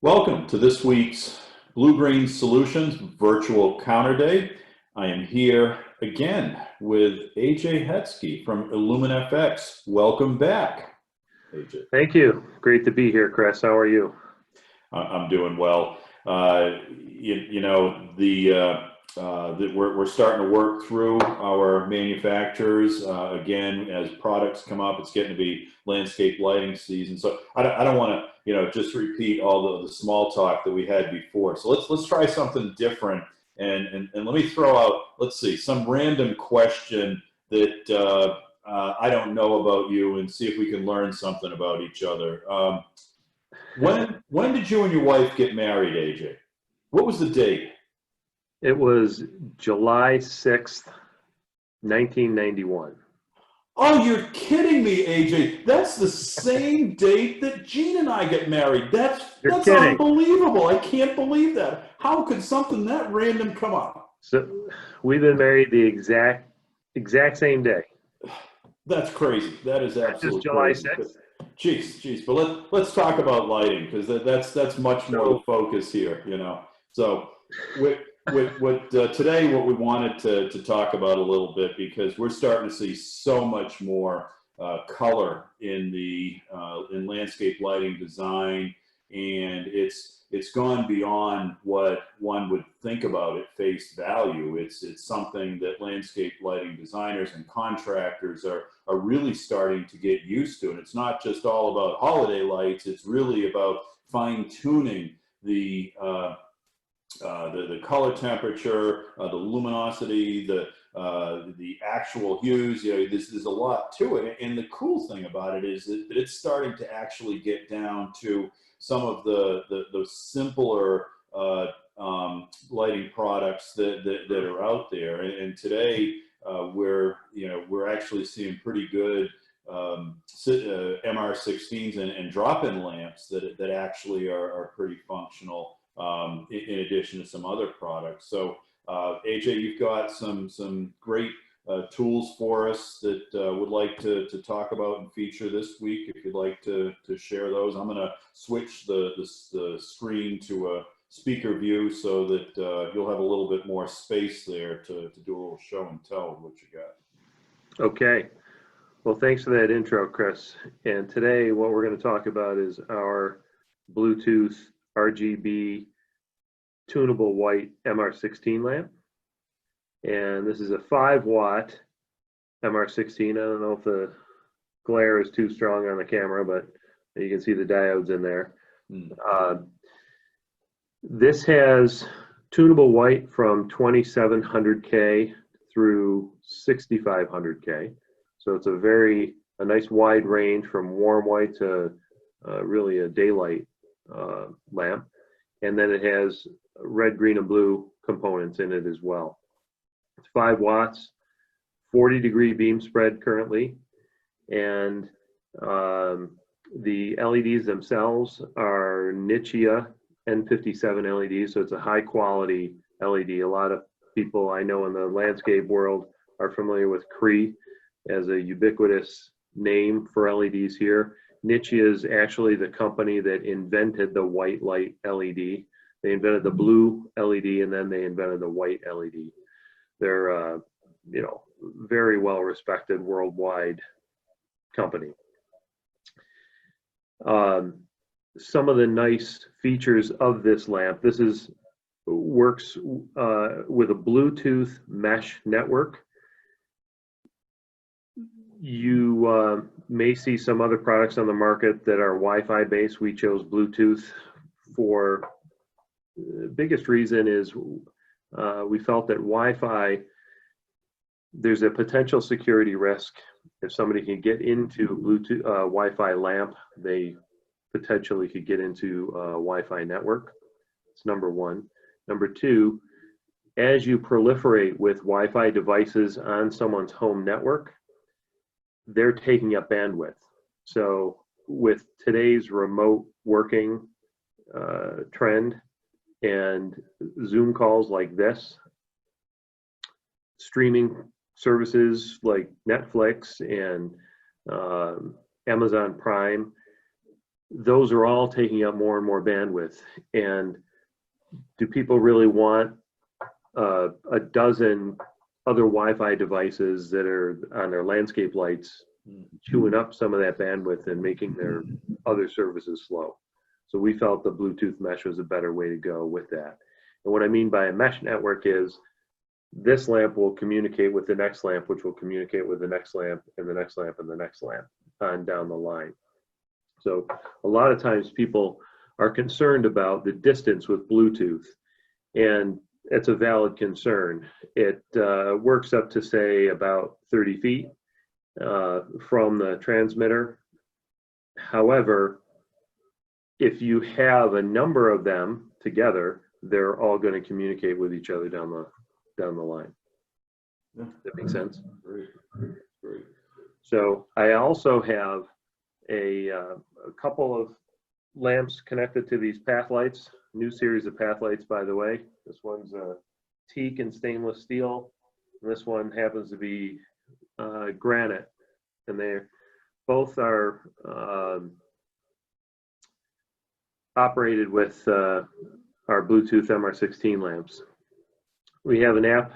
Welcome to this week's BluGreen Solutions Virtual Counter Day. I am here again with AJ Hetzke from IlluminFx. Welcome back, AJ. Thank you. Great to be here, Chris. How are you? I'm doing well. We're starting to work through our manufacturers. Again, as products come up, it's getting to be landscape lighting season. So I don't want to just repeat all the small talk that we had before. So let's try something different, and let me throw out, let's see, some random question that I don't know about you, and see if we can learn something about each other. When did you and your wife get married, AJ? What was the date? It was July 6th, 1991. Oh, you're kidding me, AJ. That's the same date that Gene and I get married. That's unbelievable. I can't believe that. How could something that random come up? So we've been married the exact same day. That's crazy. That is absolutely July crazy. 6th. Jeez. But let's talk about lighting, because that's much more the focus here, So today, what we wanted to talk about a little bit, because we're starting to see so much more color in in landscape lighting design, and it's gone beyond what one would think about at face value. It's something that landscape lighting designers and contractors are really starting to get used to. And it's not just all about holiday lights. It's really about fine-tuning the color temperature, the luminosity, the actual hues. There's a lot to it. And the cool thing about it is that it's starting to actually get down to some of the simpler lighting products that are out there. And today we're actually seeing pretty good MR16s and drop-in lamps that actually are pretty functional, in addition to some other products. So AJ, you've got some great tools for us that would like to talk about and feature this week. If you'd like to share those, I'm going to switch the screen to a speaker view so that you'll have a little bit more space there to do a little show and tell of what you got. Okay. Well, thanks for that intro, Chris. And today what we're going to talk about is our Bluetooth RGB tunable white MR16 lamp. And this is a 5-watt MR16. I don't know if the glare is too strong on the camera, but you can see the diodes in there. This has tunable white from 2700K through 6500K. So it's a nice wide range from warm white to really a daylight lamp. And then it has red, green, and blue components in it as well. It's 5 watts, 40-degree beam spread currently, and the LEDs themselves are Nichia N57 LEDs, so it's a high-quality LED. A lot of people I know in the landscape world are familiar with Cree as a ubiquitous name for LEDs here. Nichia is actually the company that invented the white light LED. They invented the blue LED, and then they invented the white LED. They're very well respected worldwide company. Some of the nice features of this lamp: this works with a Bluetooth mesh network. You may see some other products on the market that are Wi-Fi based. We chose Bluetooth for the biggest reason is we felt that Wi-Fi, there's a potential security risk. If somebody can get into Bluetooth Wi-Fi lamp, they potentially could get into a Wi-Fi network. That's number one. Number two, as you proliferate with Wi-Fi devices on someone's home network, they're taking up bandwidth. So with today's remote working trend and Zoom calls like this, streaming services like Netflix and Amazon Prime, those are all taking up more and more bandwidth. And do people really want a dozen other Wi-Fi devices that are on their landscape lights chewing up some of that bandwidth and making their other services slow? So we felt the Bluetooth mesh was a better way to go with that. And what I mean by a mesh network is this lamp will communicate with the next lamp, which will communicate with the next lamp and the next lamp and the next lamp on down the line. So a lot of times people are concerned about the distance with Bluetooth, and it's a valid concern. It works up to, say, about 30 feet from the transmitter. However, if you have a number of them together, they're all going to communicate with each other down the line. Yeah. That makes sense? Great, great. So I also have a couple of lamps connected to these path lights, new series of path lights, by the way. This one's a teak and stainless steel, and this one happens to be granite, and they both are operated with our Bluetooth MR16 lamps. We have an app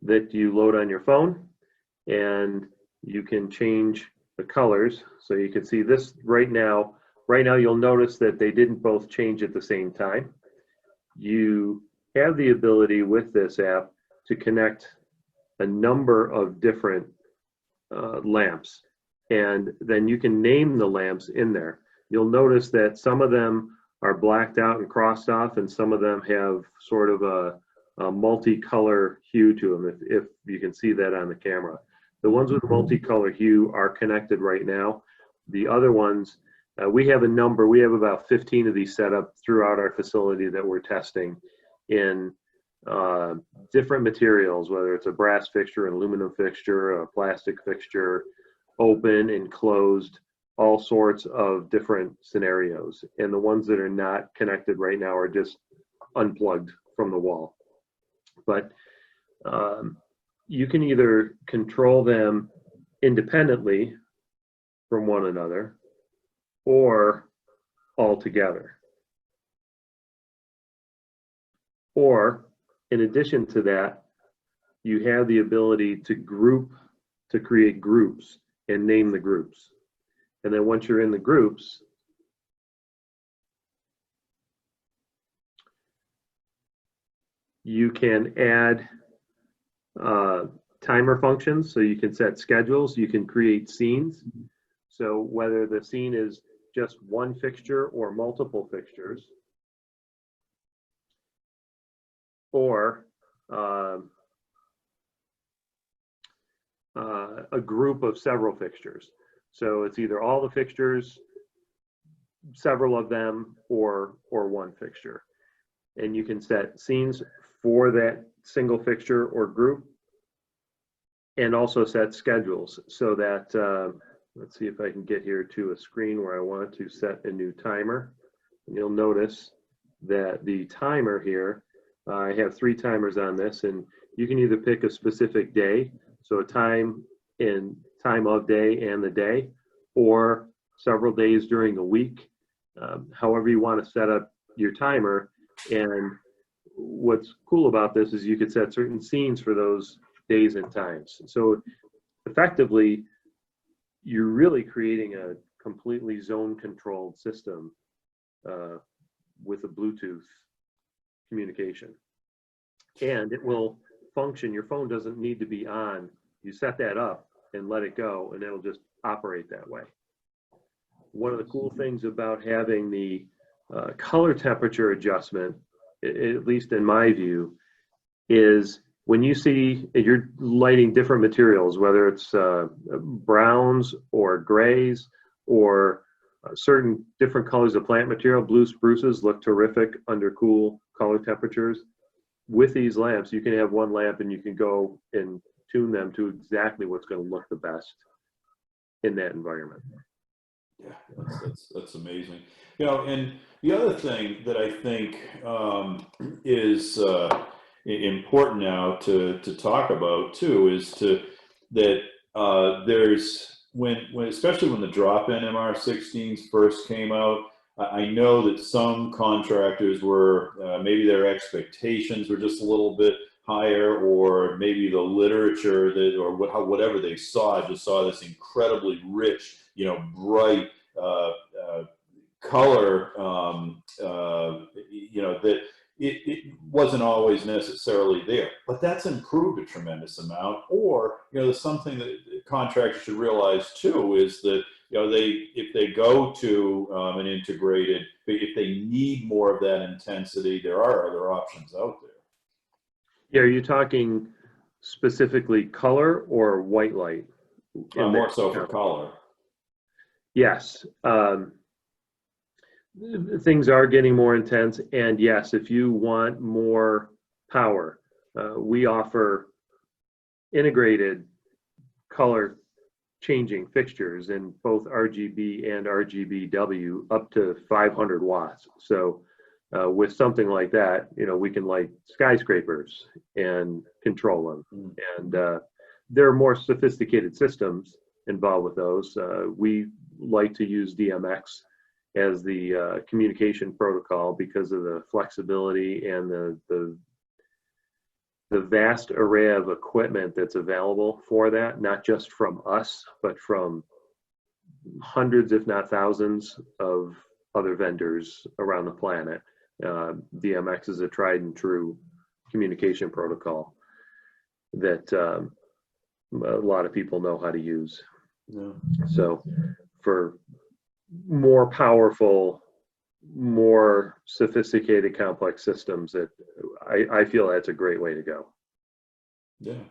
that you load on your phone, and you can change the colors. So you can see this right now. Right now, you'll notice that they didn't both change at the same time. You have the ability with this app to connect a number of different lamps, and then you can name the lamps in there. You'll notice that some of them are blacked out and crossed off, and some of them have sort of a multicolor hue to them, if you can see that on the camera. The ones with multicolor hue are connected right now. The other ones, we have about 15 of these set up throughout our facility that we're testing in different materials, whether it's a brass fixture, an aluminum fixture, a plastic fixture, open and closed, all sorts of different scenarios. And the ones that are not connected right now are just unplugged from the wall. But you can either control them independently from one another or all together. Or in addition to that, you have the ability to create groups and name the groups. And then once you're in the groups, you can add timer functions, so you can set schedules, you can create scenes. So whether the scene is just one fixture or multiple fixtures, or a group of several fixtures. So it's either all the fixtures, several of them, or one fixture. And you can set scenes for that single fixture or group, and also set schedules so that, let's see if I can get here to a screen where I want to set a new timer. And you'll notice that the timer here, I have 3 timers on this, and you can either pick a specific day, so a time of day and the day, or several days during the week, however you want to set up your timer. And what's cool about this is you could set certain scenes for those days and times. So effectively, you're really creating a completely zone controlled system with a Bluetooth communication. And it will function. Your phone doesn't need to be on. You set that up and let it go, and it'll just operate that way. One of the cool things about having the color temperature adjustment, at least in my view, is when you see you're lighting different materials, whether it's browns or grays or certain different colors of plant material. Blue spruces look terrific under cool color temperatures. With these lamps, you can have one lamp and you can go and tune them to exactly what's going to look the best in that environment. Yeah, that's amazing. You know, and the other thing that I think is important now to talk about too is that there's especially when the drop-in MR16s first came out, I know that some contractors were, maybe their expectations were just a little bit higher, or maybe the literature that, or whatever they saw, just saw this incredibly rich, bright color, that it wasn't always necessarily there, but that's improved a tremendous amount. Or, something that contractors should realize too is that, if they go to an integrated, if they need more of that intensity, there are other options out there. Yeah, are you talking specifically color or white light? More so for color. Yes. Things are getting more intense, and yes, if you want more power, we offer integrated color changing fixtures in both RGB and RGBW up to 500 watts. So with something like that, we can light skyscrapers and control them. And there are more sophisticated systems involved with those. We like to use DMX as the communication protocol because of the flexibility and the vast array of equipment that's available for that, not just from us, but from hundreds, if not thousands, of other vendors around the planet. DMX is a tried and true communication protocol that a lot of people know how to use. Yeah. So for more powerful, more sophisticated, complex systems, that I feel that's a great way to go. Yeah.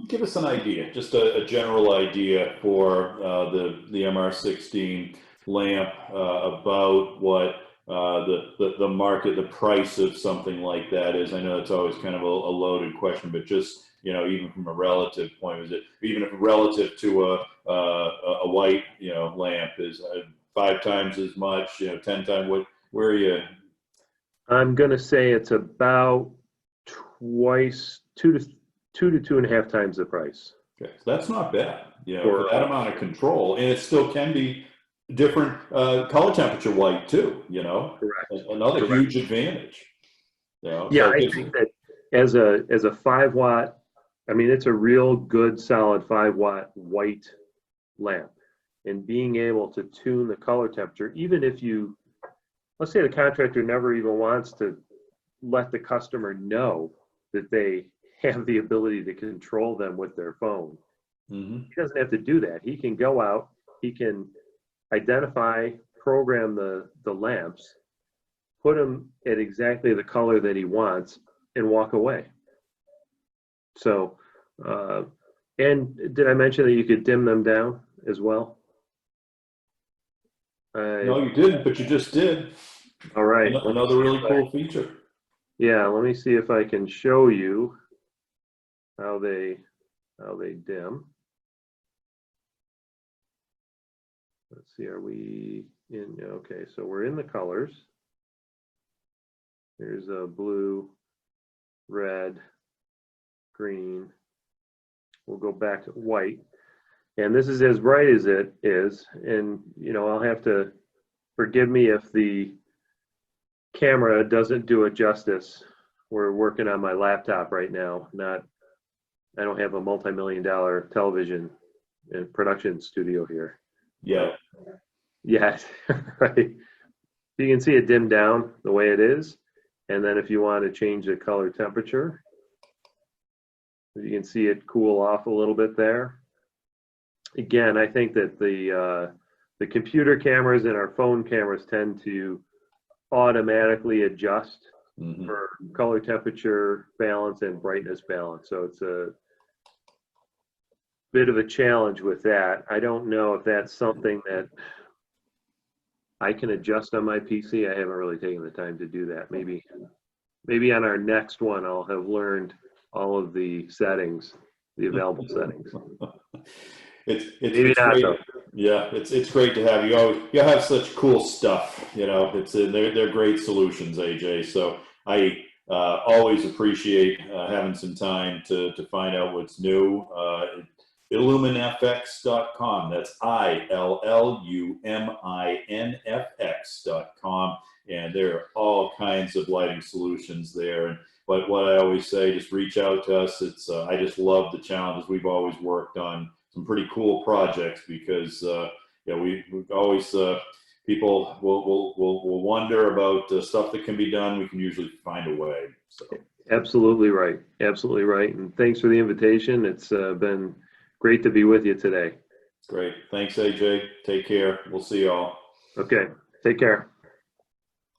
Give us an idea, just a general idea for the MR16 lamp, about what the market, the price of something like that is. I know it's always kind of a loaded question, but just, even from a relative point, is it, even if relative to a white, lamp, is 5 times as much, 10 times, where are you? I'm going to say it's about twice, 2 to 2.5 times the price. Okay, so that's not bad, for that amount of control, and it still can be different color temperature white too, Correct. Another huge advantage. Yeah, so I think that as a 5 watt, it's a real good solid 5 watt white lamp, and being able to tune the color temperature, even if let's say the contractor never even wants to let the customer know that they have the ability to control them with their phone. Mm-hmm. He doesn't have to do that. He can go out, he can identify, program the lamps, put them at exactly the color that he wants, and walk away. So, and did I mention that you could dim them down as well? No, you didn't, but you just did. All right. Another really cool feature. Yeah, let me see if I can show you how they dim. Let's see, are we in? Okay, so we're in the colors. Here's a blue, red, green. We'll go back to white. And this is as bright as it is. And, I'll have to forgive me if the camera doesn't do it justice. We're working on my laptop right now. I don't have a multi-million-dollar television and production studio here. Yeah. Yeah, right. You can see it dimmed down the way it is. And then if you want to change the color temperature, you can see it cool off a little bit there. Again, I think that the computer cameras and our phone cameras tend to automatically adjust for color temperature balance and brightness balance. So it's a bit of a challenge with that. I don't know if that's something that I can adjust on my PC. I haven't really taken the time to do that. Maybe on our next one, I'll have learned all of the settings, the available settings. It's maybe not, great. Though. Yeah, it's great to have you. You have such cool stuff. They're great solutions, AJ. So I always appreciate having some time to find out what's new. IlluminFx.com. That's ILLUMINFX.com. And there are all kinds of lighting solutions there. But what I always say, just reach out to us. It's I just love the challenges. We've always worked on some pretty cool projects because we've always people will wonder about stuff that can be done. We can usually find a way. So Absolutely right. Absolutely right. And thanks for the invitation. It's been great to be with you today. Great. Thanks, AJ. Take care. We'll see y'all. Okay. Take care.